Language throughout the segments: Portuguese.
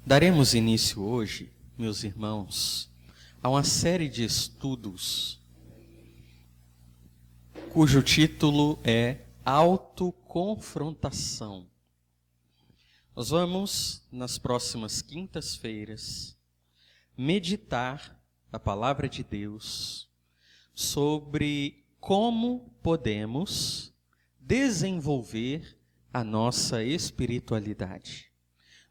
Daremos início hoje, meus irmãos, a uma série de estudos cujo título é Autoconfrontação. Nós vamos, nas próximas quintas-feiras, meditar a palavra de Deus sobre como podemos desenvolver a nossa espiritualidade.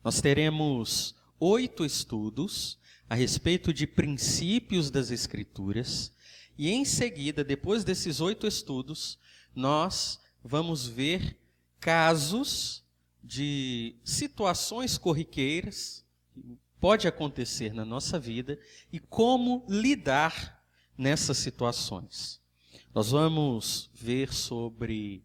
Nós teremos 8 estudos a respeito de princípios das Escrituras e em seguida, depois desses 8 estudos, nós vamos ver casos de situações corriqueiras que pode acontecer na nossa vida e como lidar nessas situações. Nós vamos ver sobre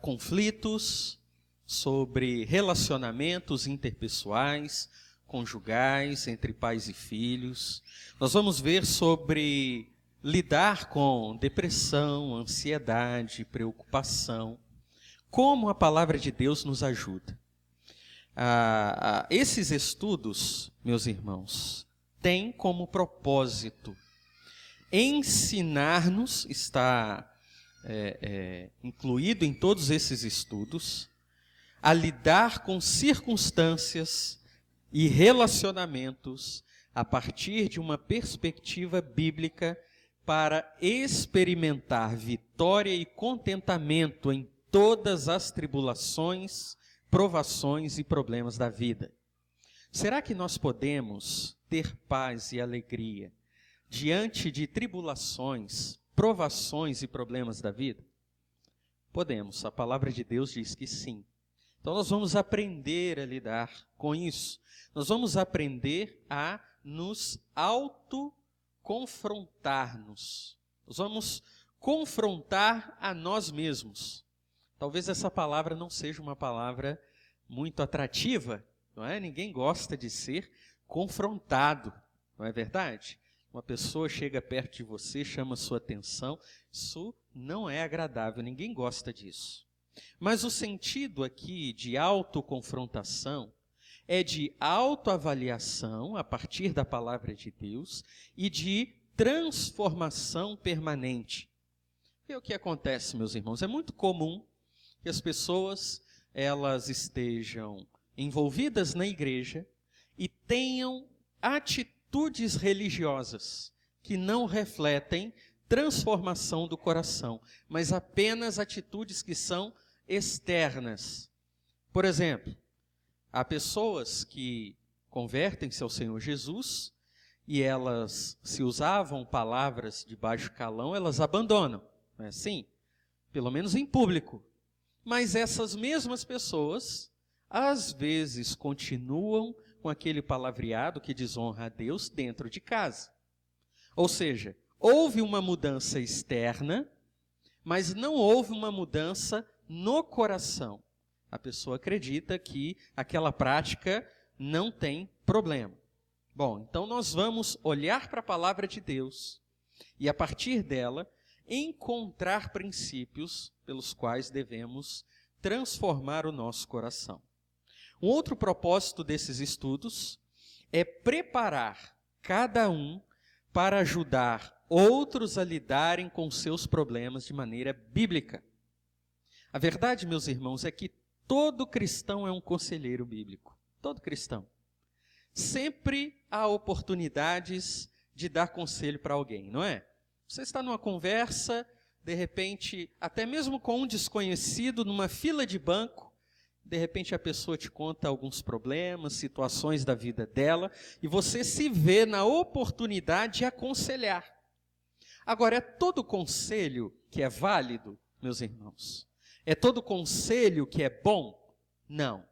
conflitos, sobre relacionamentos interpessoais, conjugais, entre pais e filhos. Nós vamos ver sobre lidar com depressão, ansiedade, preocupação. Como a palavra de Deus nos ajuda. Esses estudos, meus irmãos, têm como propósito ensinar-nos, está incluído em todos esses estudos, a lidar com circunstâncias e relacionamentos a partir de uma perspectiva bíblica para experimentar vitória e contentamento em todas as tribulações, provações e problemas da vida. Será que nós podemos ter paz e alegria diante de tribulações, provações e problemas da vida? Podemos, a palavra de Deus diz que sim. Então nós vamos aprender a lidar com isso. Nós vamos aprender a nos autoconfrontar-nos. Nós vamos confrontar a nós mesmos. Talvez essa palavra não seja uma palavra muito atrativa, não é? Ninguém gosta de ser confrontado, não é verdade? Uma pessoa chega perto de você, chama sua atenção, isso não é agradável, ninguém gosta disso. Mas o sentido aqui de autoconfrontação é de autoavaliação a partir da palavra de Deus e de transformação permanente. E o que acontece, meus irmãos? É muito comum que as pessoas elas estejam envolvidas na igreja e tenham atitudes religiosas que não refletem transformação do coração, mas apenas atitudes que são externas. Por exemplo, há pessoas que convertem-se ao Senhor Jesus e elas, se usavam palavras de baixo calão, elas abandonam, não é assim? Pelo menos em público. Mas essas mesmas pessoas, às vezes, continuam com aquele palavreado que desonra a Deus dentro de casa. Ou seja, houve uma mudança externa, mas não houve uma mudança no coração. A pessoa acredita que aquela prática não tem problema. Bom, então nós vamos olhar para a palavra de Deus e, a partir dela, encontrar princípios pelos quais devemos transformar o nosso coração. Um outro propósito desses estudos é preparar cada um para ajudar outros a lidarem com seus problemas de maneira bíblica. A verdade, meus irmãos, é que todo cristão é um conselheiro bíblico. Todo cristão. Sempre há oportunidades de dar conselho para alguém, não é? Você está numa conversa, de repente, até mesmo com um desconhecido, numa fila de banco, de repente a pessoa te conta alguns problemas, situações da vida dela, e você se vê na oportunidade de aconselhar. Agora, é todo conselho que é válido, meus irmãos? É todo conselho que é bom? Não.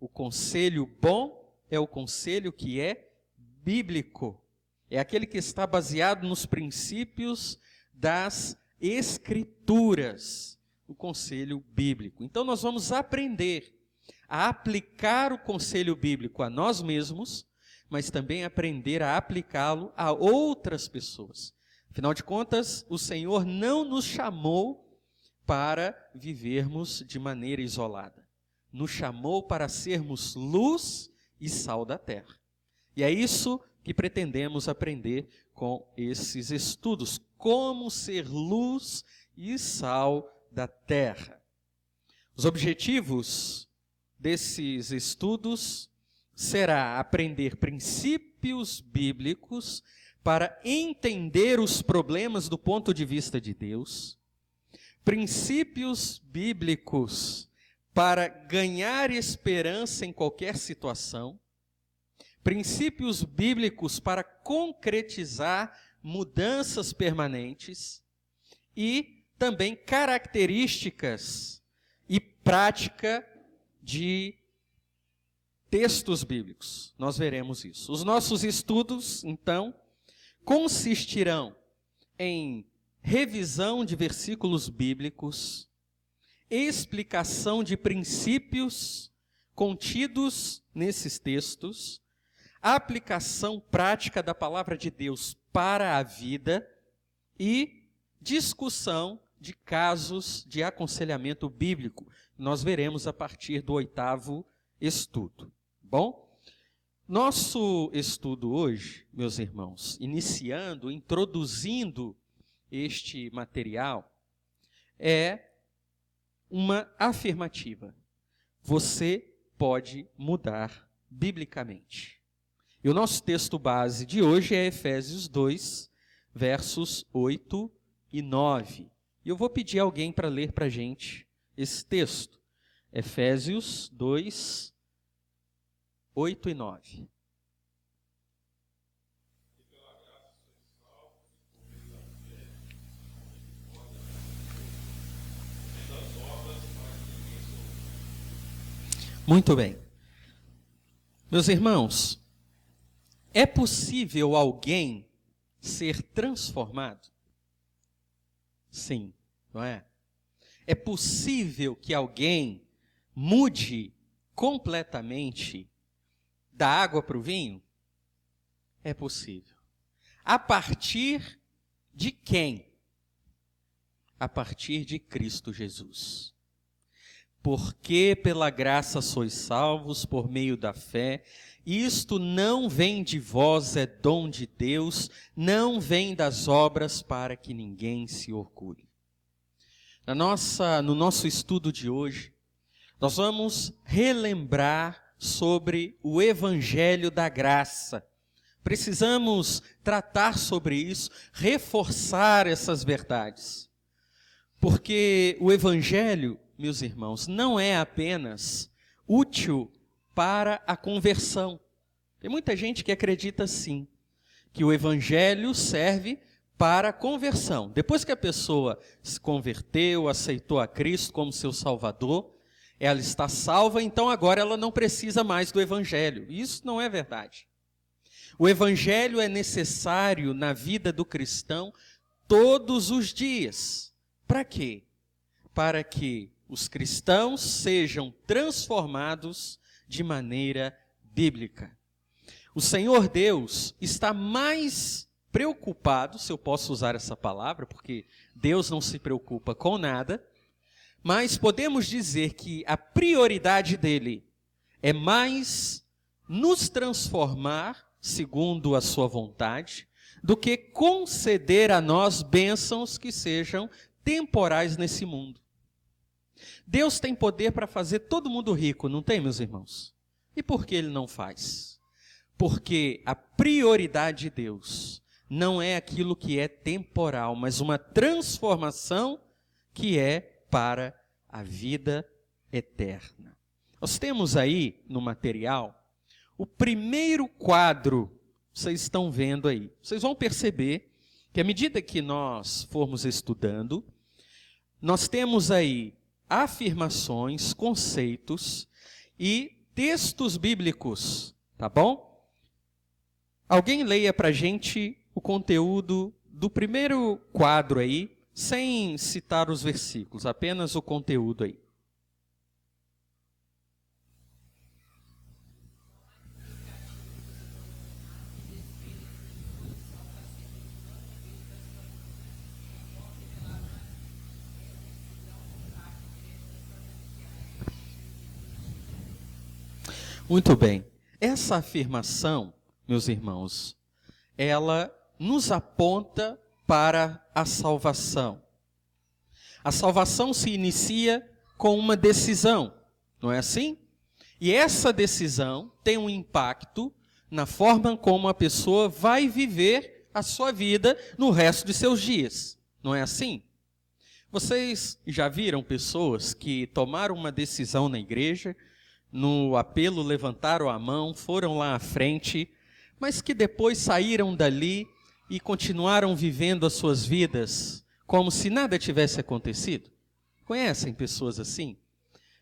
O conselho bom é o conselho que é bíblico. É aquele que está baseado nos princípios das Escrituras. O conselho bíblico. Então nós vamos aprender a aplicar o conselho bíblico a nós mesmos, mas também aprender a aplicá-lo a outras pessoas. Afinal de contas, o Senhor não nos chamou para vivermos de maneira isolada. Nos chamou para sermos luz e sal da terra. E é isso que pretendemos aprender com esses estudos, como ser luz e sal da terra. Os objetivos desses estudos será aprender princípios bíblicos para entender os problemas do ponto de vista de Deus, princípios bíblicos para ganhar esperança em qualquer situação, princípios bíblicos para concretizar mudanças permanentes e também características e prática de textos bíblicos. Nós veremos isso. Os nossos estudos, então, consistirão em revisão de versículos bíblicos, explicação de princípios contidos nesses textos, aplicação prática da palavra de Deus para a vida e discussão de casos de aconselhamento bíblico. Nós veremos a partir do 8º estudo. Bom, nosso estudo hoje, meus irmãos, introduzindo este material, é uma afirmativa. Você pode mudar biblicamente. E o nosso texto base de hoje é Efésios 2, versos 8 e 9. E eu vou pedir alguém para ler para a gente esse texto. Efésios 2, 8 e 9. Muito bem. Meus irmãos, é possível alguém ser transformado? Sim, não é? É possível que alguém mude completamente da água para o vinho? É possível. A partir de quem? A partir de Cristo Jesus. Porque pela graça sois salvos por meio da fé. Isto não vem de vós, é dom de Deus, não vem das obras para que ninguém se orgulhe. No nosso estudo de hoje, nós vamos relembrar sobre o Evangelho da Graça. Precisamos tratar sobre isso, reforçar essas verdades. Porque o Evangelho, meus irmãos, não é apenas útil para a conversão. Tem muita gente que acredita sim, que o Evangelho serve para a conversão. Depois que a pessoa se converteu, aceitou a Cristo como seu Salvador, ela está salva, então agora ela não precisa mais do Evangelho. Isso não é verdade. O Evangelho é necessário na vida do cristão todos os dias. Para quê? Para que os cristãos sejam transformados de maneira bíblica. O Senhor Deus está mais preocupado, se eu posso usar essa palavra, porque Deus não se preocupa com nada, mas podemos dizer que a prioridade dele é mais nos transformar segundo a sua vontade, do que conceder a nós bênçãos que sejam temporais nesse mundo. Deus tem poder para fazer todo mundo rico, não tem, meus irmãos? E por que ele não faz? Porque a prioridade de Deus não é aquilo que é temporal, mas uma transformação que é para a vida eterna. Nós temos aí no material o primeiro quadro, vocês estão vendo aí. Vocês vão perceber que à medida que nós formos estudando, nós temos aí afirmações, conceitos e textos bíblicos, tá bom? Alguém leia para a gente o conteúdo do primeiro quadro aí, sem citar os versículos, apenas o conteúdo aí. Muito bem. Essa afirmação, meus irmãos, ela nos aponta para a salvação. A salvação se inicia com uma decisão, não é assim? E essa decisão tem um impacto na forma como a pessoa vai viver a sua vida no resto de seus dias, não é assim? Vocês já viram pessoas que tomaram uma decisão na igreja, no apelo levantaram a mão, foram lá à frente, mas que depois saíram dali e continuaram vivendo as suas vidas como se nada tivesse acontecido? Conhecem pessoas assim?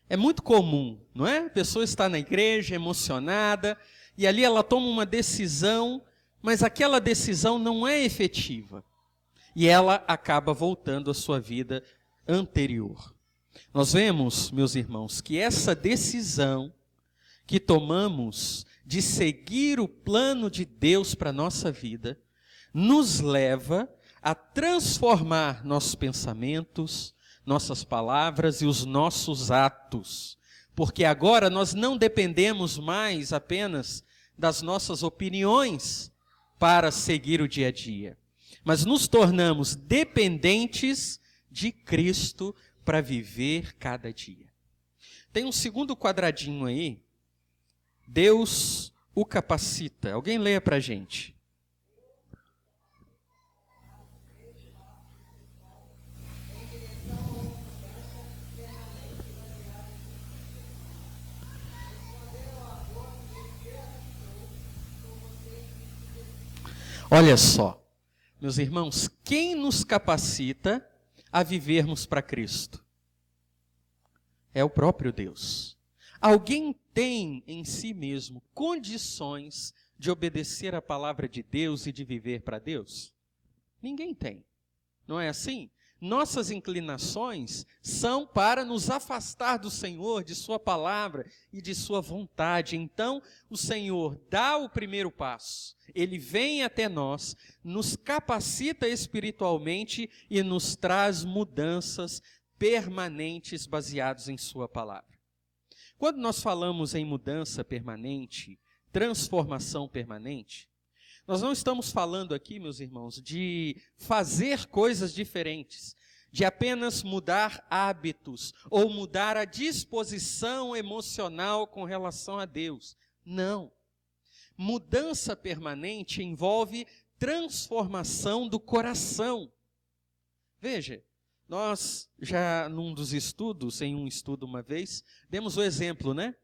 É muito comum, não é? A pessoa está na igreja emocionada e ali ela toma uma decisão, mas aquela decisão não é efetiva. E ela acaba voltando à sua vida anterior. Nós vemos, meus irmãos, que essa decisão que tomamos de seguir o plano de Deus para a nossa vida, nos leva a transformar nossos pensamentos, nossas palavras e os nossos atos. Porque agora nós não dependemos mais apenas das nossas opiniões para seguir o dia a dia, mas nos tornamos dependentes de Cristo para viver cada dia. Tem um segundo quadradinho aí. Deus o capacita. Alguém leia para a gente. Olha só, meus irmãos, quem nos capacita a vivermos para Cristo? É o próprio Deus. Alguém tem em si mesmo condições de obedecer a palavra de Deus e de viver para Deus? Ninguém tem. Não é assim? Nossas inclinações são para nos afastar do Senhor, de sua palavra e de sua vontade. Então, o Senhor dá o primeiro passo. Ele vem até nós, nos capacita espiritualmente e nos traz mudanças permanentes baseadas em sua palavra. Quando nós falamos em mudança permanente, transformação permanente, nós não estamos falando aqui, meus irmãos, de fazer coisas diferentes, de apenas mudar hábitos ou mudar a disposição emocional com relação a Deus. Não. Mudança permanente envolve transformação do coração. Veja, nós já num dos estudos, em um estudo uma vez, demos o exemplo, né?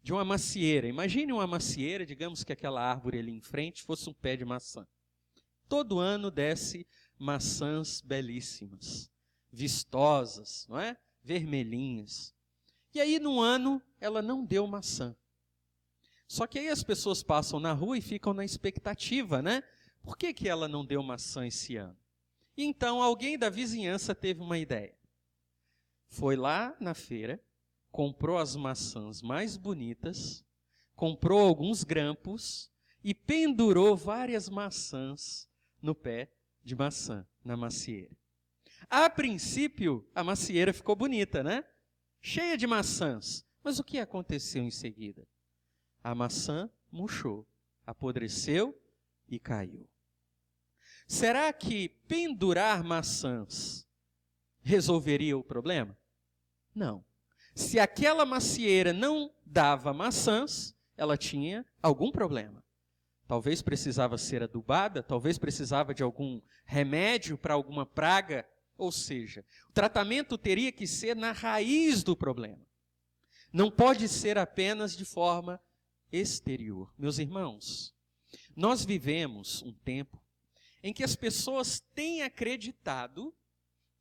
De uma macieira. Imagine uma macieira, digamos que aquela árvore ali em frente fosse um pé de maçã. Todo ano desce maçãs belíssimas, vistosas, não é? Vermelhinhas. E aí, num ano, ela não deu maçã. Só que aí as pessoas passam na rua e ficam na expectativa, né? Por que ela não deu maçã esse ano? E então, alguém da vizinhança teve uma ideia. Foi lá na feira, comprou as maçãs mais bonitas, comprou alguns grampos e pendurou várias maçãs no pé de maçã, na macieira. A princípio, a macieira ficou bonita, né? Cheia de maçãs. Mas o que aconteceu em seguida? A maçã murchou, apodreceu e caiu. Será que pendurar maçãs resolveria o problema? Não. Se aquela macieira não dava maçãs, ela tinha algum problema. Talvez precisava ser adubada, talvez precisava de algum remédio para alguma praga. Ou seja, o tratamento teria que ser na raiz do problema. Não pode ser apenas de forma exterior. Meus irmãos, nós vivemos um tempo em que as pessoas têm acreditado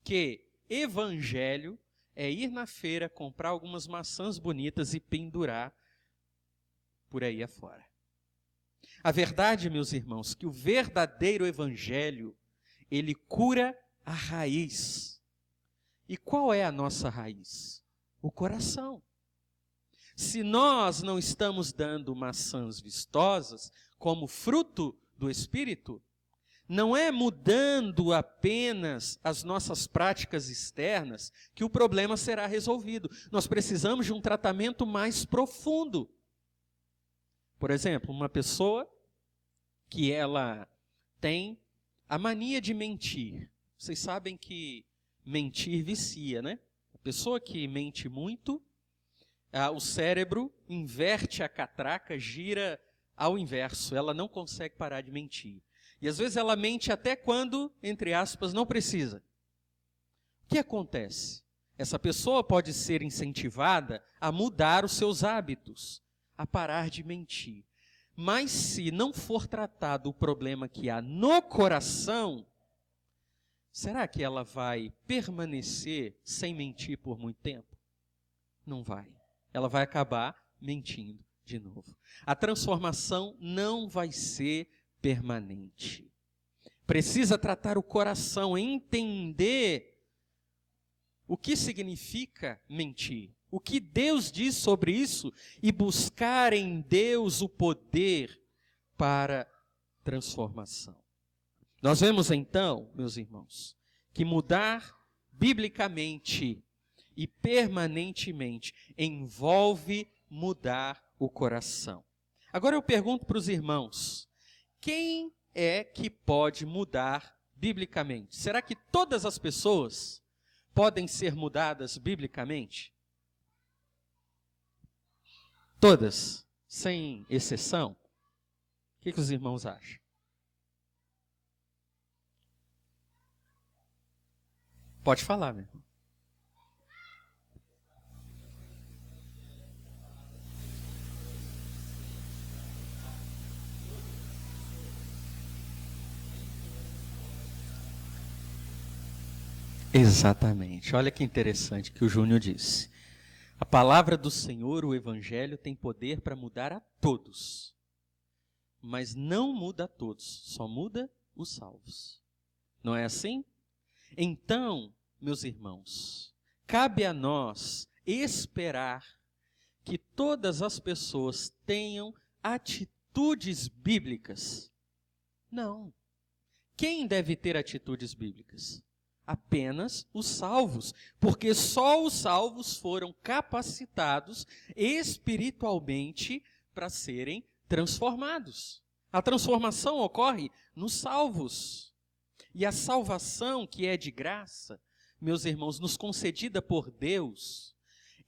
que evangelho é ir na feira, comprar algumas maçãs bonitas e pendurar por aí afora. A verdade, meus irmãos, que o verdadeiro evangelho, ele cura a raiz. E qual é a nossa raiz? O coração. Se nós não estamos dando maçãs vistosas como fruto do Espírito, não é mudando apenas as nossas práticas externas que o problema será resolvido. Nós precisamos de um tratamento mais profundo. Por exemplo, uma pessoa que ela tem a mania de mentir. Vocês sabem que mentir vicia, né? A pessoa que mente muito, o cérebro inverte a catraca, gira ao inverso. Ela não consegue parar de mentir. E às vezes ela mente até quando, entre aspas, não precisa. O que acontece? Essa pessoa pode ser incentivada a mudar os seus hábitos, a parar de mentir. Mas se não for tratado o problema que há no coração, será que ela vai permanecer sem mentir por muito tempo? Não vai. Ela vai acabar mentindo de novo. A transformação não vai ser permanente. Precisa tratar o coração, entender o que significa mentir, o que Deus diz sobre isso e buscar em Deus o poder para transformação. Nós vemos então, meus irmãos, que mudar biblicamente e permanentemente envolve mudar o coração. Agora eu pergunto para os irmãos, quem é que pode mudar biblicamente? Será que todas as pessoas podem ser mudadas biblicamente? Todas, sem exceção? O que os irmãos acham? Pode falar, meu irmão. Exatamente. Olha que interessante que o Júnior disse. A palavra do Senhor, o Evangelho, tem poder para mudar a todos. Mas não muda a todos, só muda os salvos. Não é assim? Então, meus irmãos, cabe a nós esperar que todas as pessoas tenham atitudes bíblicas. Não. Quem deve ter atitudes bíblicas? Apenas os salvos, porque só os salvos foram capacitados espiritualmente para serem transformados. A transformação ocorre nos salvos. E a salvação, que é de graça, meus irmãos, nos concedida por Deus,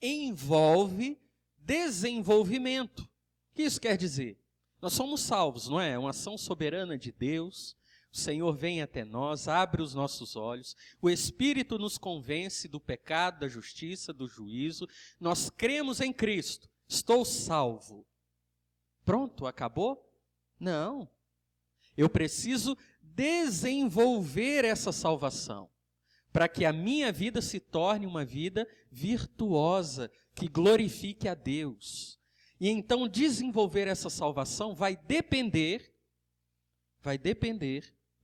envolve desenvolvimento. O que isso quer dizer? Nós somos salvos, não é? É uma ação soberana de Deus. O Senhor vem até nós, abre os nossos olhos, o Espírito nos convence do pecado, da justiça, do juízo. Nós cremos em Cristo. Estou salvo. Pronto, acabou? Não. Eu preciso desenvolver essa salvação, para que a minha vida se torne uma vida virtuosa, que glorifique a Deus. E então desenvolver essa salvação vai depender,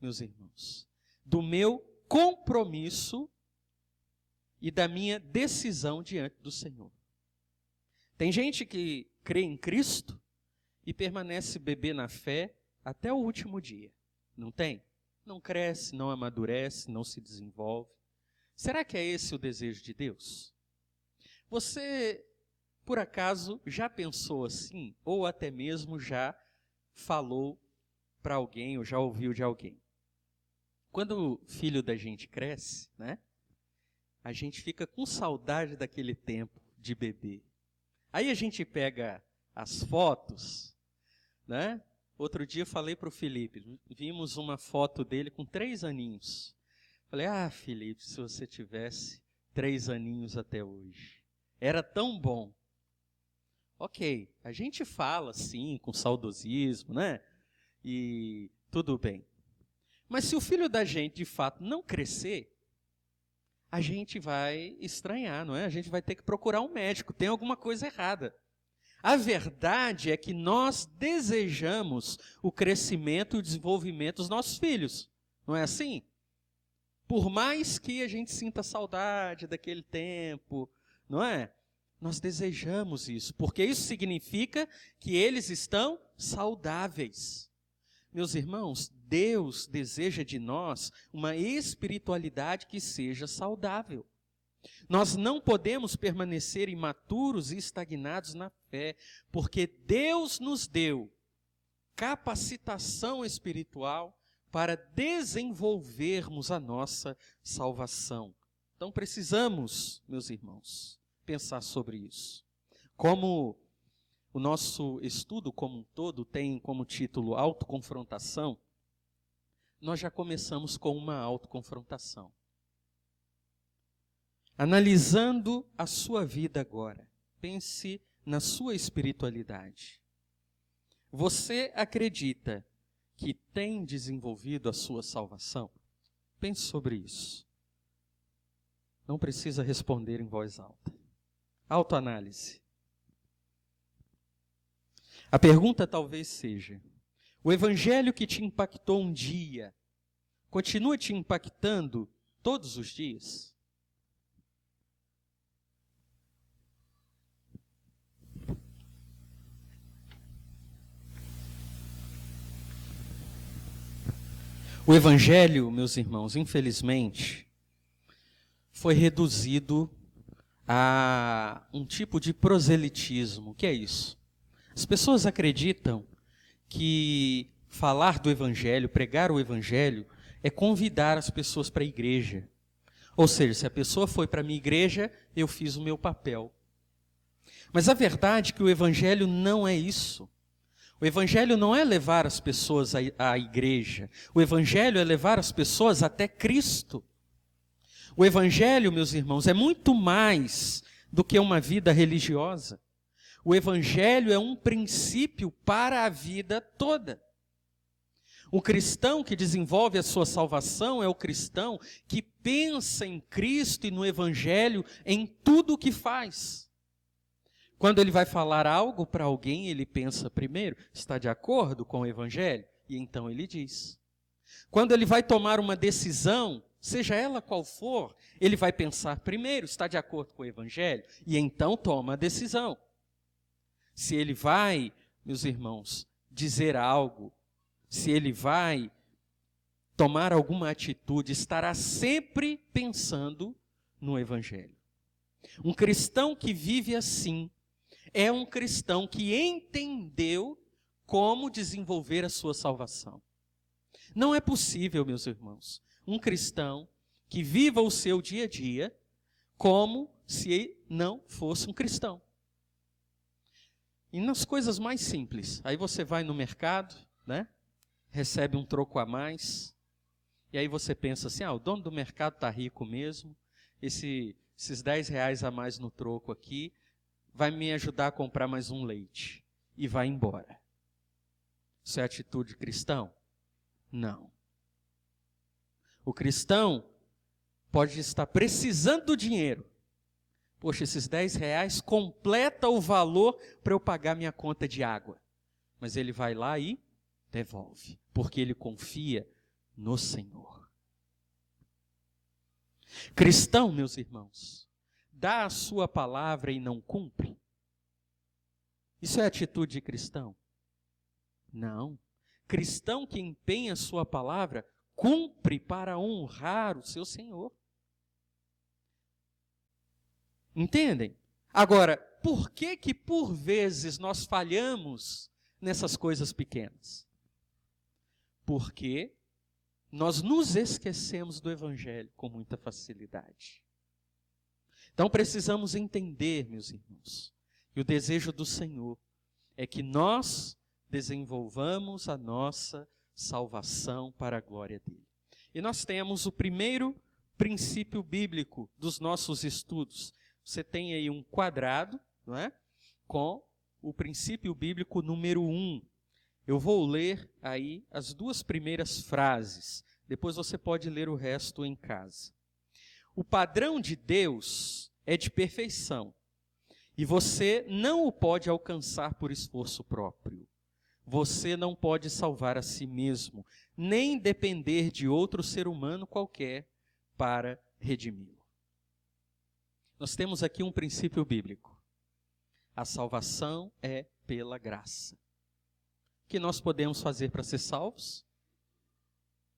meus irmãos, do meu compromisso e da minha decisão diante do Senhor. Tem gente que crê em Cristo e permanece bebê na fé até o último dia. Não tem? Não cresce, não amadurece, não se desenvolve. Será que é esse o desejo de Deus? Você, por acaso, já pensou assim? Ou até mesmo já falou para alguém ou já ouviu de alguém? Quando o filho da gente cresce, né? A gente fica com saudade daquele tempo de bebê. Aí a gente pega as fotos, né? Outro dia eu falei para o Felipe, vimos uma foto dele com 3 aninhos. Falei, Felipe, se você tivesse 3 aninhos até hoje, era tão bom. Ok, a gente fala sim, com saudosismo, né? E tudo bem. Mas se o filho da gente, de fato, não crescer, a gente vai estranhar, não é? A gente vai ter que procurar um médico, tem alguma coisa errada. A verdade é que nós desejamos o crescimento e o desenvolvimento dos nossos filhos. Não é assim? Por mais que a gente sinta saudade daquele tempo, não é? Nós desejamos isso, porque isso significa que eles estão saudáveis. Meus irmãos, Deus deseja de nós uma espiritualidade que seja saudável. Nós não podemos permanecer imaturos e estagnados na fé, porque Deus nos deu capacitação espiritual para desenvolvermos a nossa salvação. Então precisamos, meus irmãos, pensar sobre isso. Como o nosso estudo como um todo tem como título autoconfrontação, nós já começamos com uma autoconfrontação. Analisando a sua vida agora, pense na sua espiritualidade. Você acredita que tem desenvolvido a sua salvação? Pense sobre isso. Não precisa responder em voz alta. Autoanálise. A pergunta talvez seja: o evangelho que te impactou um dia, continua te impactando todos os dias? O evangelho, meus irmãos, infelizmente, foi reduzido a um tipo de proselitismo. O que é isso? As pessoas acreditam que falar do evangelho, pregar o evangelho, é convidar as pessoas para a igreja. Ou seja, se a pessoa foi para a minha igreja, eu fiz o meu papel. Mas a verdade é que o evangelho não é isso. O evangelho não é levar as pessoas à igreja. O evangelho é levar as pessoas até Cristo. O evangelho, meus irmãos, é muito mais do que uma vida religiosa. O evangelho é um princípio para a vida toda. O cristão que desenvolve a sua salvação é o cristão que pensa em Cristo e no evangelho em tudo o que faz. Quando ele vai falar algo para alguém, ele pensa primeiro, está de acordo com o evangelho? E então ele diz. Quando ele vai tomar uma decisão, seja ela qual for, ele vai pensar primeiro, está de acordo com o evangelho? E então toma a decisão. Se ele vai, meus irmãos, dizer algo, se ele vai tomar alguma atitude, estará sempre pensando no evangelho. Um cristão que vive assim, é um cristão que entendeu como desenvolver a sua salvação. Não é possível, meus irmãos, um cristão que viva o seu dia a dia como se não fosse um cristão. E nas coisas mais simples, aí você vai no mercado, né? Recebe um troco a mais, e aí você pensa assim, o dono do mercado está rico mesmo, esses 10 reais a mais no troco aqui, vai me ajudar a comprar mais um leite. E vai embora. Isso é atitude cristão? Não. O cristão pode estar precisando do dinheiro. Poxa, esses 10 reais completa o valor para eu pagar minha conta de água. Mas ele vai lá e devolve. Porque ele confia no Senhor. Cristão, meus irmãos, dá a sua palavra e não cumpre? Isso é atitude de cristão? Não. Cristão que empenha a sua palavra, cumpre para honrar o seu Senhor. Entendem? Agora, por que por vezes nós falhamos nessas coisas pequenas? Porque nós nos esquecemos do evangelho com muita facilidade. Então precisamos entender, meus irmãos, que o desejo do Senhor é que nós desenvolvamos a nossa salvação para a glória dele. E nós temos o primeiro princípio bíblico dos nossos estudos. Você tem aí um quadrado, não é? Com o princípio bíblico número 1. Eu vou ler aí as 2 primeiras frases. Depois você pode ler o resto em casa. O padrão de Deus é de perfeição, e você não o pode alcançar por esforço próprio. Você não pode salvar a si mesmo, nem depender de outro ser humano qualquer para redimi-lo. Nós temos aqui um princípio bíblico. A salvação é pela graça. O que nós podemos fazer para ser salvos?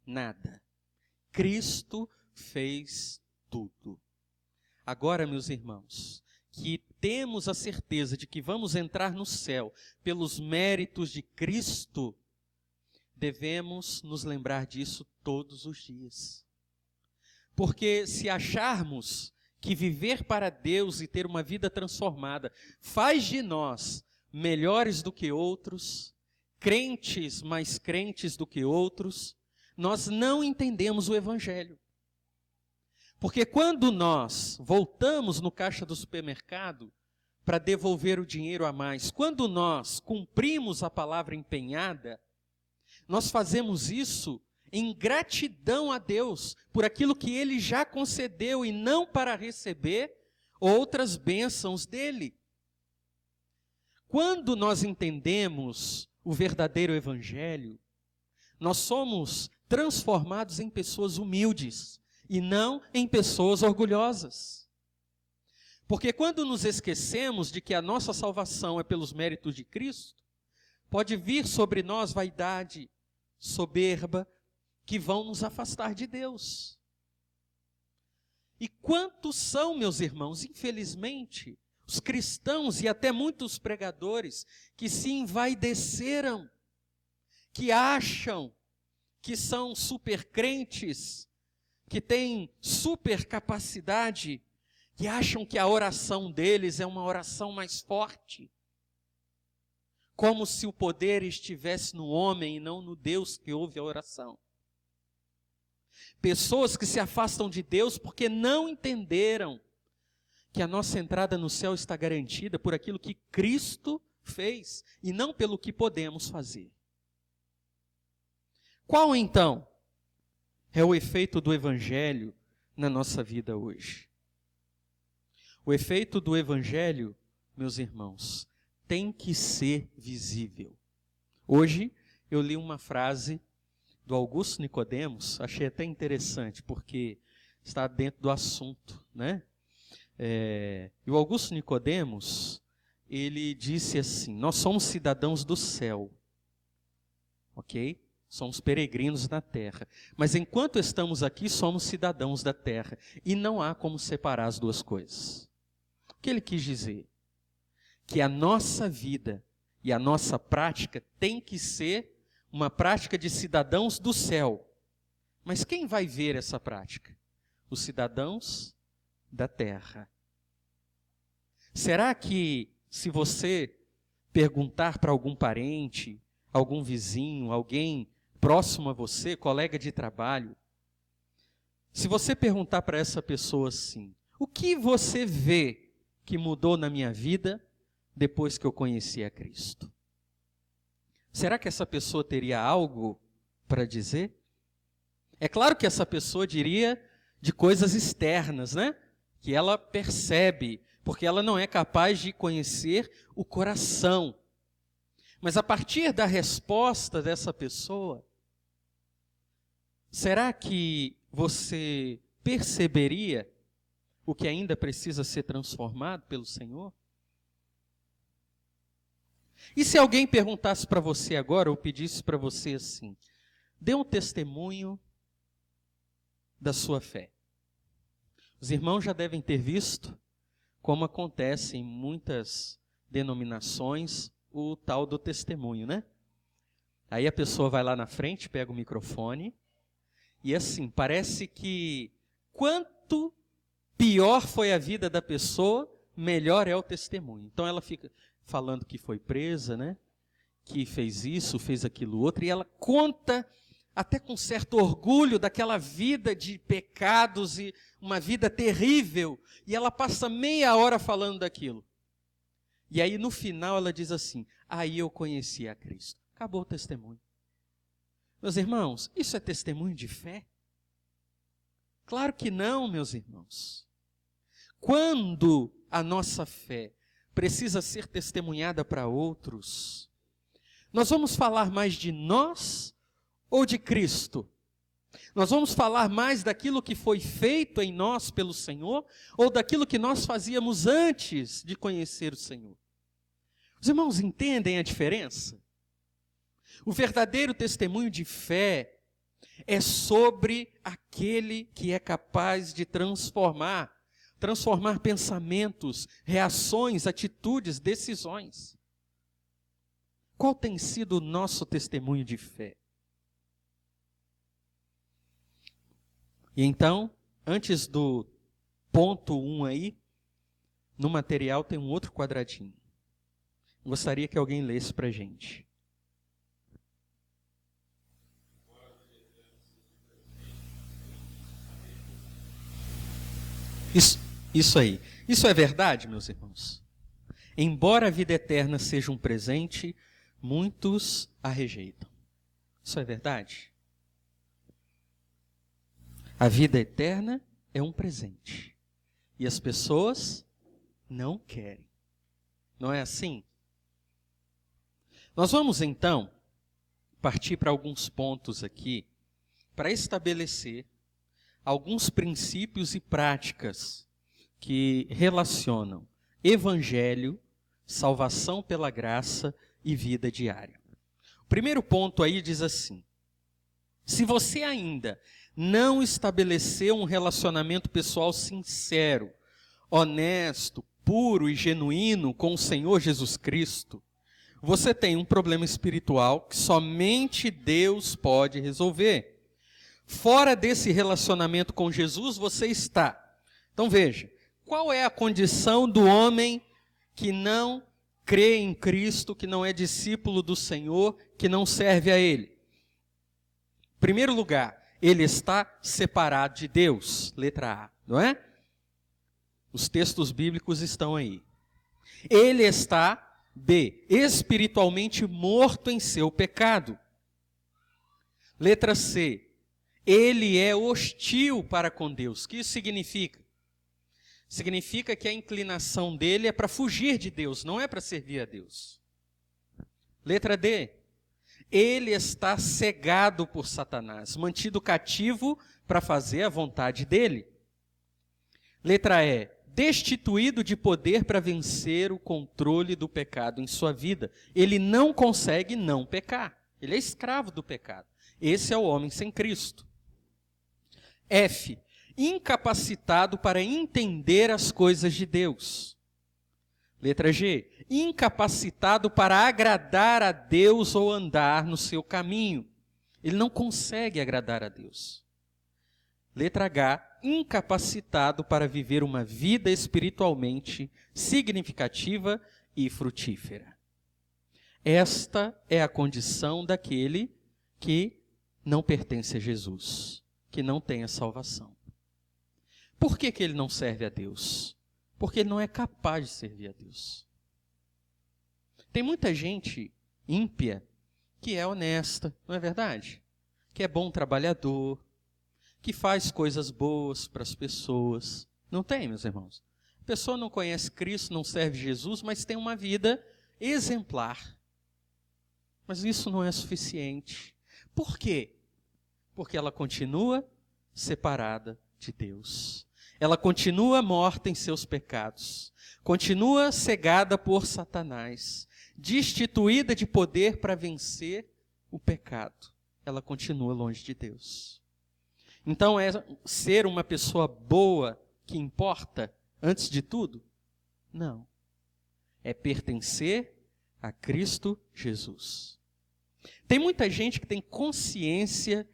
Nada. Cristo fez tudo. Agora, meus irmãos, que temos a certeza de que vamos entrar no céu pelos méritos de Cristo, devemos nos lembrar disso todos os dias. Porque se acharmos que viver para Deus e ter uma vida transformada faz de nós melhores do que outros, crentes mais crentes do que outros, nós não entendemos o Evangelho. Porque quando nós voltamos no caixa do supermercado para devolver o dinheiro a mais, quando nós cumprimos a palavra empenhada, nós fazemos isso em gratidão a Deus por aquilo que Ele já concedeu e não para receber outras bênçãos dEle. Quando nós entendemos o verdadeiro Evangelho, nós somos transformados em pessoas humildes e não em pessoas orgulhosas. Porque quando nos esquecemos de que a nossa salvação é pelos méritos de Cristo, pode vir sobre nós vaidade, soberba, que vão nos afastar de Deus. E quantos são, meus irmãos, infelizmente, os cristãos e até muitos pregadores que se envaideceram, que acham que são super crentes, que têm super capacidade, que acham que a oração deles é uma oração mais forte, como se o poder estivesse no homem e não no Deus que ouve a oração. Pessoas que se afastam de Deus porque não entenderam que a nossa entrada no céu está garantida por aquilo que Cristo fez e não pelo que podemos fazer. Qual então é o efeito do Evangelho na nossa vida hoje? O efeito do Evangelho, meus irmãos, tem que ser visível. Hoje eu li uma frase do Augusto Nicodemos, achei até interessante, porque está dentro do assunto, né? E o Augusto Nicodemos, ele disse assim: nós somos cidadãos do céu, ok? Somos peregrinos na terra, mas enquanto estamos aqui, somos cidadãos da terra, e não há como separar as duas coisas. O que ele quis dizer? Que a nossa vida e a nossa prática tem que ser uma prática de cidadãos do céu. Mas quem vai ver essa prática? Os cidadãos da terra. Será que se você perguntar para algum parente, algum vizinho, alguém próximo a você, colega de trabalho, se você perguntar para essa pessoa assim: o que você vê que mudou na minha vida depois que eu conheci a Cristo? Será que essa pessoa teria algo para dizer? É claro que essa pessoa diria de coisas externas, né? Que ela percebe, porque ela não é capaz de conhecer o coração. Mas a partir da resposta dessa pessoa, será que você perceberia o que ainda precisa ser transformado pelo Senhor? E se alguém perguntasse para você agora, ou pedisse para você assim: dê um testemunho da sua fé. Os irmãos já devem ter visto como acontece em muitas denominações o tal do testemunho, né? Aí a pessoa vai lá na frente, pega o microfone, e assim, parece que quanto pior foi a vida da pessoa, melhor é o testemunho. Então ela fica falando que foi presa, né? Que fez isso, fez aquilo outro, e ela conta até com certo orgulho daquela vida de pecados e uma vida terrível, e ela passa meia hora falando daquilo. E aí no final ela diz assim: aí eu conheci a Cristo. Acabou o testemunho. Meus irmãos, isso é testemunho de fé? Claro que não, meus irmãos. Quando a nossa fé precisa ser testemunhada para outros, nós vamos falar mais de nós ou de Cristo? Nós vamos falar mais daquilo que foi feito em nós pelo Senhor ou daquilo que nós fazíamos antes de conhecer o Senhor? Os irmãos entendem a diferença? O verdadeiro testemunho de fé é sobre aquele que é capaz de transformar, transformar pensamentos, reações, atitudes, decisões. Qual tem sido o nosso testemunho de fé? E então, antes do ponto 1 aí, no material tem um outro quadradinho. Gostaria que alguém lesse para a gente. Isso aí. Isso é verdade, meus irmãos? Embora a vida eterna seja um presente, muitos a rejeitam. Isso é verdade? A vida eterna é um presente. E as pessoas não querem. Não é assim? Nós vamos então partir para alguns pontos aqui para estabelecer alguns princípios e práticas que relacionam evangelho, salvação pela graça e vida diária. O primeiro ponto aí diz assim: se você ainda não estabeleceu um relacionamento pessoal sincero, honesto, puro e genuíno com o Senhor Jesus Cristo, você tem um problema espiritual que somente Deus pode resolver. Fora desse relacionamento com Jesus, você está. Então veja, qual é a condição do homem que não crê em Cristo, que não é discípulo do Senhor, que não serve a Ele? Em primeiro lugar, ele está separado de Deus, letra A, não é? Os textos bíblicos estão aí. Ele está, B, espiritualmente morto em seu pecado. Letra C, ele é hostil para com Deus. O que isso significa? Significa que a inclinação dele é para fugir de Deus, não é para servir a Deus. Letra D, ele está cegado por Satanás, mantido cativo para fazer a vontade dele. Letra E, destituído de poder para vencer o controle do pecado em sua vida. Ele não consegue não pecar. Ele é escravo do pecado. Esse é o homem sem Cristo. F, incapacitado para entender as coisas de Deus. Letra G, incapacitado para agradar a Deus ou andar no seu caminho. Ele não consegue agradar a Deus. Letra H, incapacitado para viver uma vida espiritualmente significativa e frutífera. Esta é a condição daquele que não pertence a Jesus, que não tem a salvação. Por que ele não serve a Deus? Porque ele não é capaz de servir a Deus. Tem muita gente ímpia que é honesta, não é verdade? Que é bom trabalhador, que faz coisas boas para as pessoas. Não tem, meus irmãos? A pessoa não conhece Cristo, não serve Jesus, mas tem uma vida exemplar. Mas isso não é suficiente. Por quê? Porque ela continua separada de Deus. Ela continua morta em seus pecados. Continua cegada por Satanás. Destituída de poder para vencer o pecado. Ela continua longe de Deus. Então é ser uma pessoa boa que importa, antes de tudo? Não. É pertencer a Cristo Jesus. Tem muita gente que tem consciência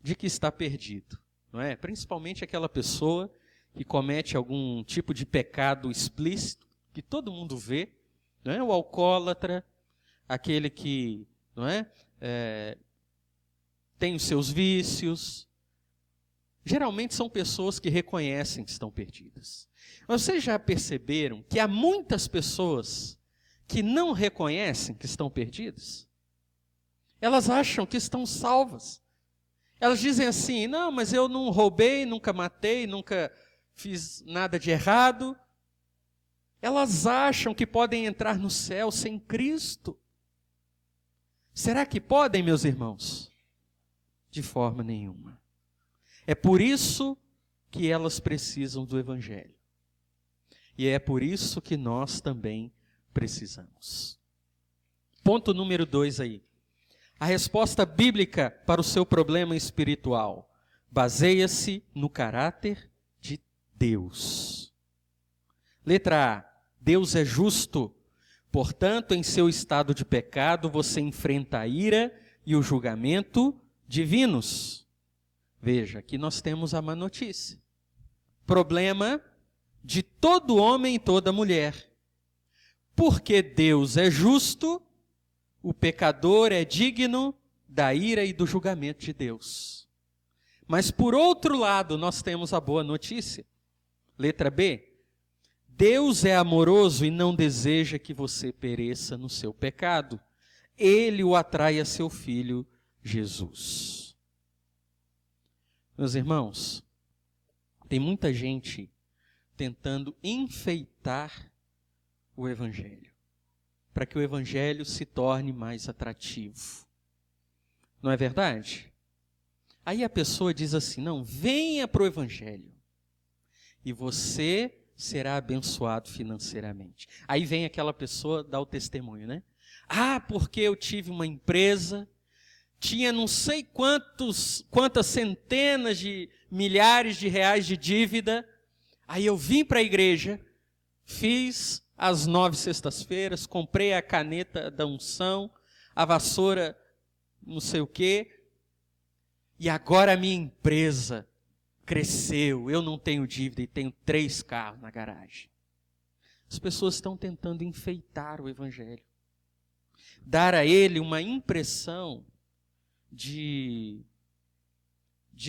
de que está perdido, não é? Principalmente aquela pessoa que comete algum tipo de pecado explícito, que todo mundo vê, não é? O alcoólatra, aquele que, não é? Tem os seus vícios. Geralmente são pessoas que reconhecem que estão perdidas. Mas vocês já perceberam que há muitas pessoas que não reconhecem que estão perdidas? Elas acham que estão salvas. Elas dizem assim: não, mas eu não roubei, nunca matei, nunca fiz nada de errado. Elas acham que podem entrar no céu sem Cristo. Será que podem, meus irmãos? De forma nenhuma. É por isso que elas precisam do Evangelho. E é por isso que nós também precisamos. Ponto número 2 aí. A resposta bíblica para o seu problema espiritual baseia-se no caráter de Deus. Letra A, Deus é justo, portanto, em seu estado de pecado, você enfrenta a ira e o julgamento divinos. Veja, aqui nós temos a má notícia. Problema de todo homem e toda mulher. Porque Deus é justo, o pecador é digno da ira e do julgamento de Deus. Mas por outro lado, nós temos a boa notícia. Letra B. Deus é amoroso e não deseja que você pereça no seu pecado. Ele o atrai a seu Filho, Jesus. Meus irmãos, tem muita gente tentando enfeitar o Evangelho, para que o Evangelho se torne mais atrativo. Não é verdade? Aí a pessoa diz assim, não, venha para o Evangelho e você será abençoado financeiramente. Aí vem aquela pessoa dar o testemunho, né? Ah, porque eu tive uma empresa, tinha não sei quantas centenas de milhares de reais de dívida, aí eu vim para a igreja, fiz as 9 sextas-feiras, comprei a caneta da unção, a vassoura não sei o quê, e agora a minha empresa cresceu, eu não tenho dívida e tenho 3 carros na garagem. As pessoas estão tentando enfeitar o Evangelho, dar a ele uma impressão de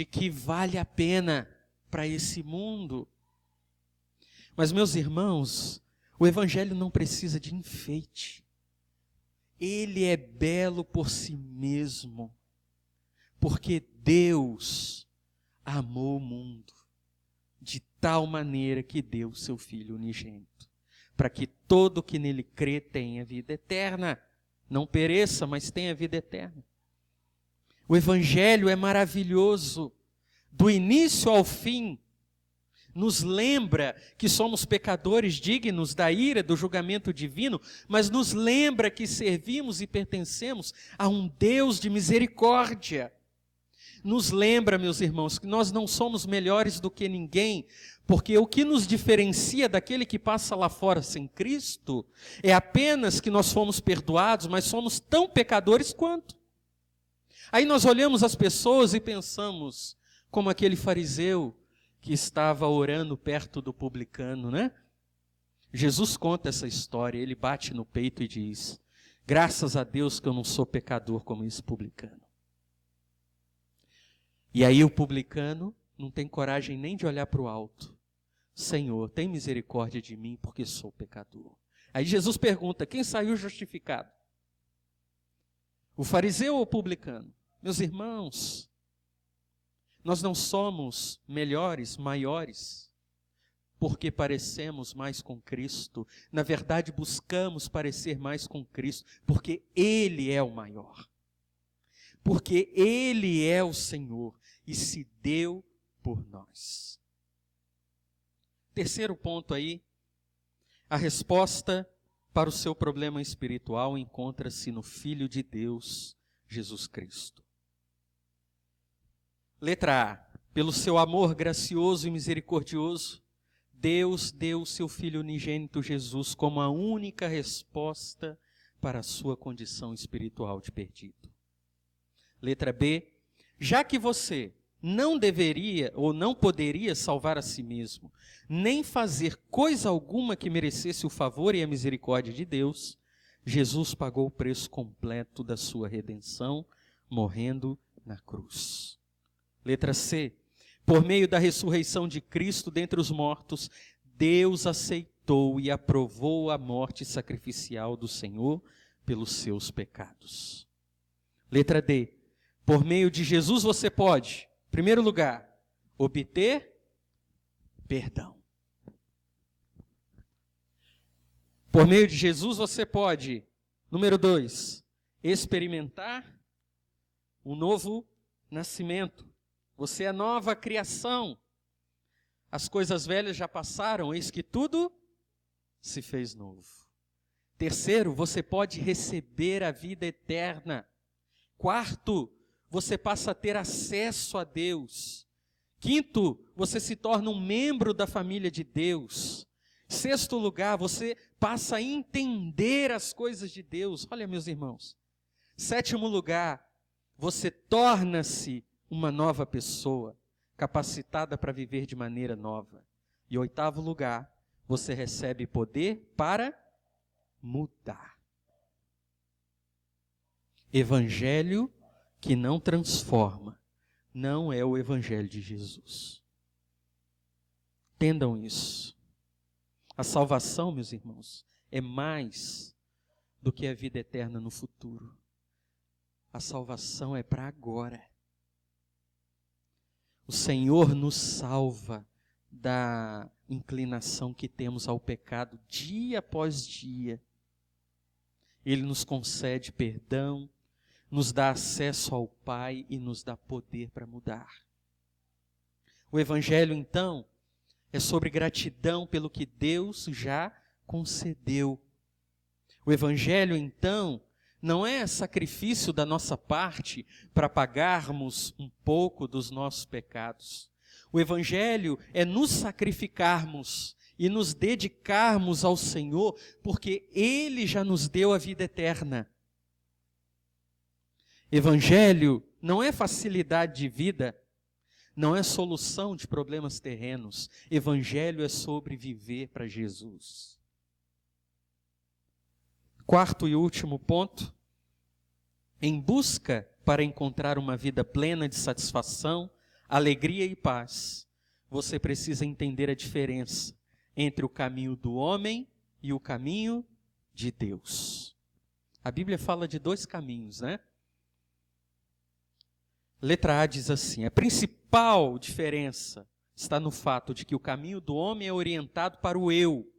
que vale a pena para esse mundo. Mas, meus irmãos, o Evangelho não precisa de enfeite. Ele é belo por si mesmo, porque Deus amou o mundo de tal maneira que deu o seu Filho unigênito, para que todo que nele crê tenha vida eterna, não pereça, mas tenha vida eterna. O Evangelho é maravilhoso, do início ao fim, nos lembra que somos pecadores dignos da ira, do julgamento divino, mas nos lembra que servimos e pertencemos a um Deus de misericórdia. Nos lembra, meus irmãos, que nós não somos melhores do que ninguém, porque o que nos diferencia daquele que passa lá fora sem Cristo é apenas que nós fomos perdoados, mas somos tão pecadores quanto. Aí nós olhamos as pessoas e pensamos, como aquele fariseu que estava orando perto do publicano, né? Jesus conta essa história, ele bate no peito e diz, graças a Deus que eu não sou pecador como esse publicano. E aí o publicano não tem coragem nem de olhar para o alto. Senhor, tem misericórdia de mim porque sou pecador. Aí Jesus pergunta, quem saiu justificado? O fariseu ou o publicano? Meus irmãos, nós não somos melhores, maiores, porque parecemos mais com Cristo. Na verdade, buscamos parecer mais com Cristo, porque Ele é o maior. Porque Ele é o Senhor e se deu por nós. Terceiro ponto aí, a resposta para o seu problema espiritual encontra-se no Filho de Deus, Jesus Cristo. Letra A, pelo seu amor gracioso e misericordioso, Deus deu o seu Filho unigênito Jesus como a única resposta para a sua condição espiritual de perdido. Letra B, já que você não deveria ou não poderia salvar a si mesmo, nem fazer coisa alguma que merecesse o favor e a misericórdia de Deus, Jesus pagou o preço completo da sua redenção, morrendo na cruz. Letra C, por meio da ressurreição de Cristo dentre os mortos, Deus aceitou e aprovou a morte sacrificial do Senhor pelos seus pecados. Letra D, por meio de Jesus você pode, em primeiro lugar, obter perdão. Por meio de Jesus você pode, número 2, experimentar um novo nascimento. Você é nova criação. As coisas velhas já passaram, eis que tudo se fez novo. Terceiro, você pode receber a vida eterna. Quarto, você passa a ter acesso a Deus. Quinto, você se torna um membro da família de Deus. Sexto lugar, você passa a entender as coisas de Deus. Olha, meus irmãos. Sétimo lugar, você torna-se uma nova pessoa, capacitada para viver de maneira nova. E oitavo lugar, você recebe poder para mudar. Evangelho que não transforma não é o evangelho de Jesus. Entendam isso. A salvação, meus irmãos, é mais do que a vida eterna no futuro. A salvação é para agora. O Senhor nos salva da inclinação que temos ao pecado dia após dia. Ele nos concede perdão, nos dá acesso ao Pai e nos dá poder para mudar. O Evangelho, então, é sobre gratidão pelo que Deus já concedeu. O Evangelho, então, não é sacrifício da nossa parte para pagarmos um pouco dos nossos pecados. O Evangelho é nos sacrificarmos e nos dedicarmos ao Senhor, porque Ele já nos deu a vida eterna. Evangelho não é facilidade de vida, não é solução de problemas terrenos. Evangelho é sobre viver para Jesus. Quarto e último ponto. Em busca para encontrar uma vida plena de satisfação, alegria e paz, você precisa entender a diferença entre o caminho do homem e o caminho de Deus. A Bíblia fala de dois caminhos, né? Letra A diz assim: a principal diferença está no fato de que o caminho do homem é orientado para o eu.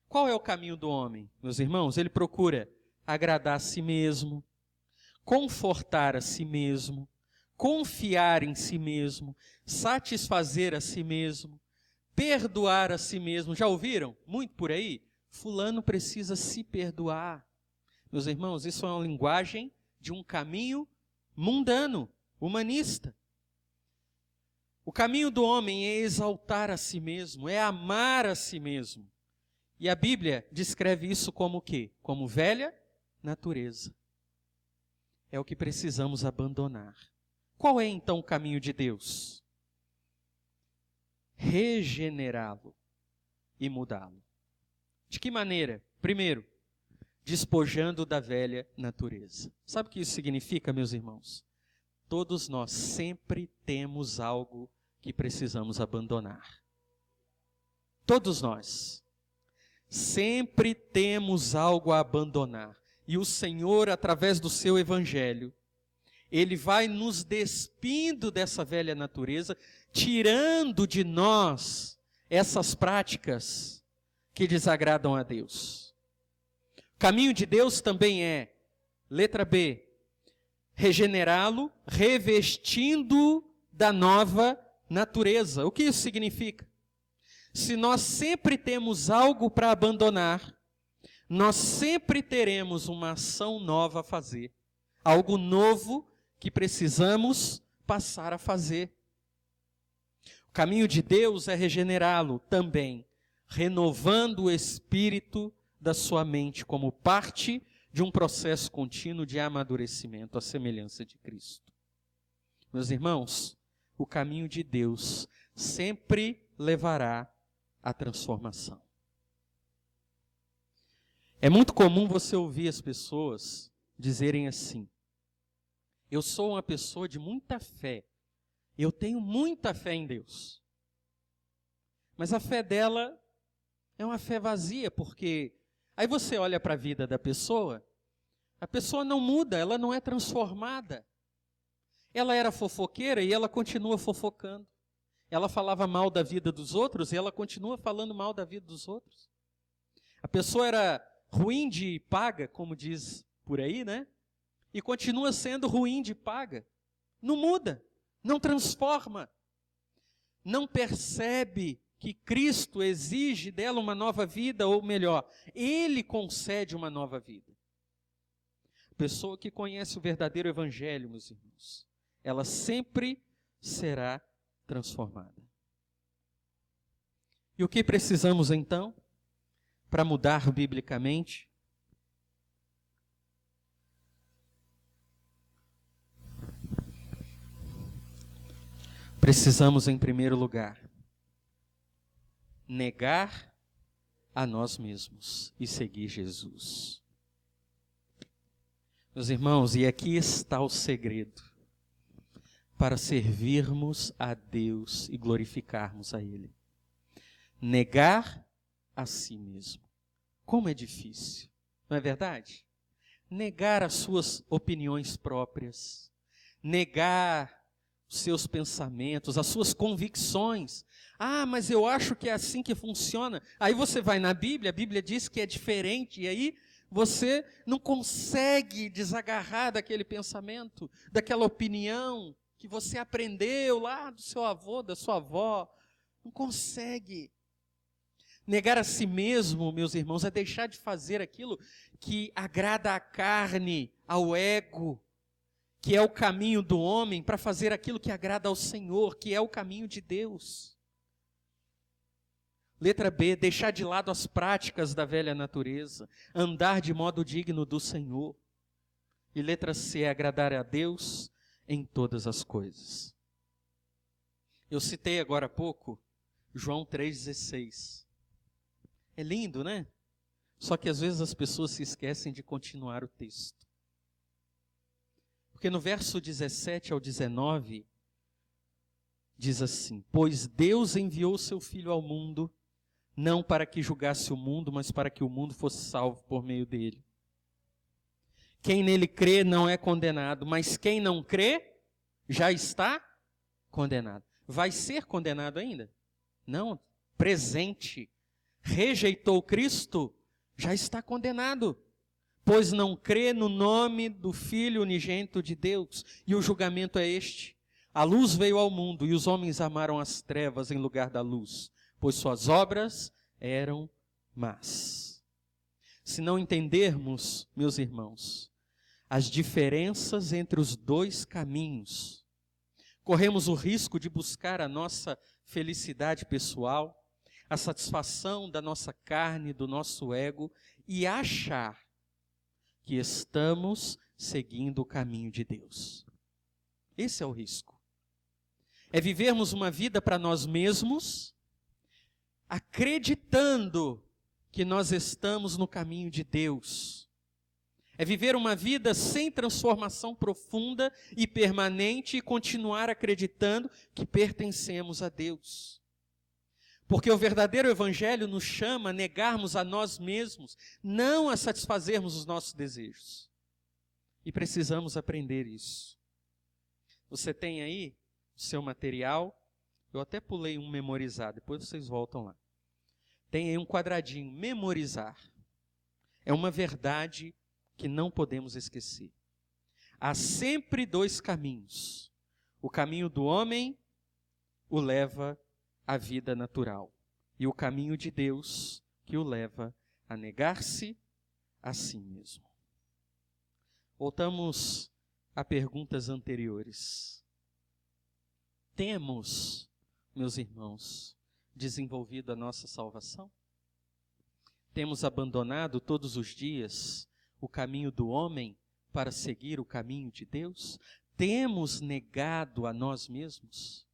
Qual é o caminho do homem, meus irmãos? Ele procura agradar a si mesmo, confortar a si mesmo, confiar em si mesmo, satisfazer a si mesmo, perdoar a si mesmo. Já ouviram? Muito por aí? Fulano precisa se perdoar. Meus irmãos, isso é uma linguagem de um caminho mundano, humanista. O caminho do homem é exaltar a si mesmo, é amar a si mesmo. E a Bíblia descreve isso como o quê? Como velha natureza. É o que precisamos abandonar. Qual é então o caminho de Deus? Regenerá-lo e mudá-lo. De que maneira? Primeiro, despojando da velha natureza. Sabe o que isso significa, meus irmãos? Todos nós sempre temos algo que precisamos abandonar. Todos nós. Sempre temos algo a abandonar. E o Senhor, através do seu Evangelho, Ele vai nos despindo dessa velha natureza, tirando de nós essas práticas que desagradam a Deus. O caminho de Deus também é, letra B, regenerá-lo, revestindo da nova natureza. O que isso significa? Se nós sempre temos algo para abandonar, nós sempre teremos uma ação nova a fazer. Algo novo que precisamos passar a fazer. O caminho de Deus é regenerá-lo também, renovando o espírito da sua mente como parte de um processo contínuo de amadurecimento à semelhança de Cristo. Meus irmãos, o caminho de Deus sempre levará à transformação. É muito comum você ouvir as pessoas dizerem assim: eu sou uma pessoa de muita fé, eu tenho muita fé em Deus. Mas a fé dela é uma fé vazia, porque aí você olha para a vida da pessoa, a pessoa não muda, ela não é transformada. Ela era fofoqueira e ela continua fofocando. Ela falava mal da vida dos outros e ela continua falando mal da vida dos outros. A pessoa era ruim de paga, como diz por aí, né? E continua sendo ruim de paga. Não muda, não transforma. Não percebe que Cristo exige dela uma nova vida, ou melhor, Ele concede uma nova vida. A pessoa que conhece o verdadeiro Evangelho, meus irmãos, ela sempre será transformada. E o que precisamos então para mudar biblicamente? Precisamos, em primeiro lugar, negar a nós mesmos e seguir Jesus. Meus irmãos, e aqui está o segredo para servirmos a Deus e glorificarmos a Ele. Negar a si mesmo. Como é difícil, não é verdade? Negar as suas opiniões próprias, negar os seus pensamentos, as suas convicções. Ah, mas eu acho que é assim que funciona. Aí você vai na Bíblia, a Bíblia diz que é diferente, e aí você não consegue desagarrar daquele pensamento, daquela opinião que você aprendeu lá do seu avô, da sua avó. Não consegue. Negar a si mesmo, meus irmãos, é deixar de fazer aquilo que agrada à carne, ao ego, que é o caminho do homem, para fazer aquilo que agrada ao Senhor, que é o caminho de Deus. Letra B, deixar de lado as práticas da velha natureza, andar de modo digno do Senhor. E letra C, agradar a Deus em todas as coisas. Eu citei agora há pouco João 3,16. É lindo, né? Só que às vezes as pessoas se esquecem de continuar o texto. Porque no verso 17 ao 19, diz assim: pois Deus enviou seu Filho ao mundo, não para que julgasse o mundo, mas para que o mundo fosse salvo por meio dele. Quem nele crê não é condenado, mas quem não crê já está condenado. Vai ser condenado ainda? Não, presente. Rejeitou Cristo, já está condenado, pois não crê no nome do Filho unigênito de Deus. E o julgamento é este: a luz veio ao mundo e os homens amaram as trevas em lugar da luz, pois suas obras eram más. Se não entendermos, meus irmãos, as diferenças entre os dois caminhos, corremos o risco de buscar a nossa felicidade pessoal, a satisfação da nossa carne, do nosso ego, e achar que estamos seguindo o caminho de Deus. Esse é o risco. É vivermos uma vida para nós mesmos, acreditando que nós estamos no caminho de Deus. É viver uma vida sem transformação profunda e permanente e continuar acreditando que pertencemos a Deus. Porque o verdadeiro evangelho nos chama a negarmos a nós mesmos, não a satisfazermos os nossos desejos. E precisamos aprender isso. Você tem aí o seu material, eu até pulei um memorizar, depois vocês voltam lá. Tem aí um quadradinho, memorizar. É uma verdade que não podemos esquecer. Há sempre dois caminhos. O caminho do homem o leva à vida natural, e o caminho de Deus que o leva a negar-se a si mesmo. Voltamos a perguntas anteriores. Temos, meus irmãos, desenvolvido a nossa salvação? Temos abandonado todos os dias o caminho do homem para seguir o caminho de Deus? Temos negado a nós mesmos?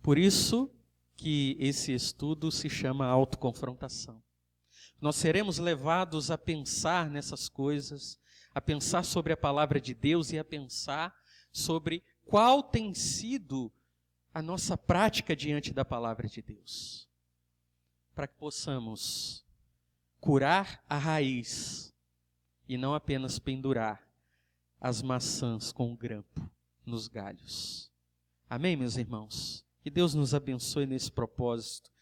Por isso que esse estudo se chama autoconfrontação. Nós seremos levados a pensar nessas coisas, a pensar sobre a palavra de Deus e a pensar sobre qual tem sido a nossa prática diante da palavra de Deus, para que possamos curar a raiz e não apenas pendurar as maçãs com o grampo nos galhos. Amém, meus irmãos? Que Deus nos abençoe nesse propósito.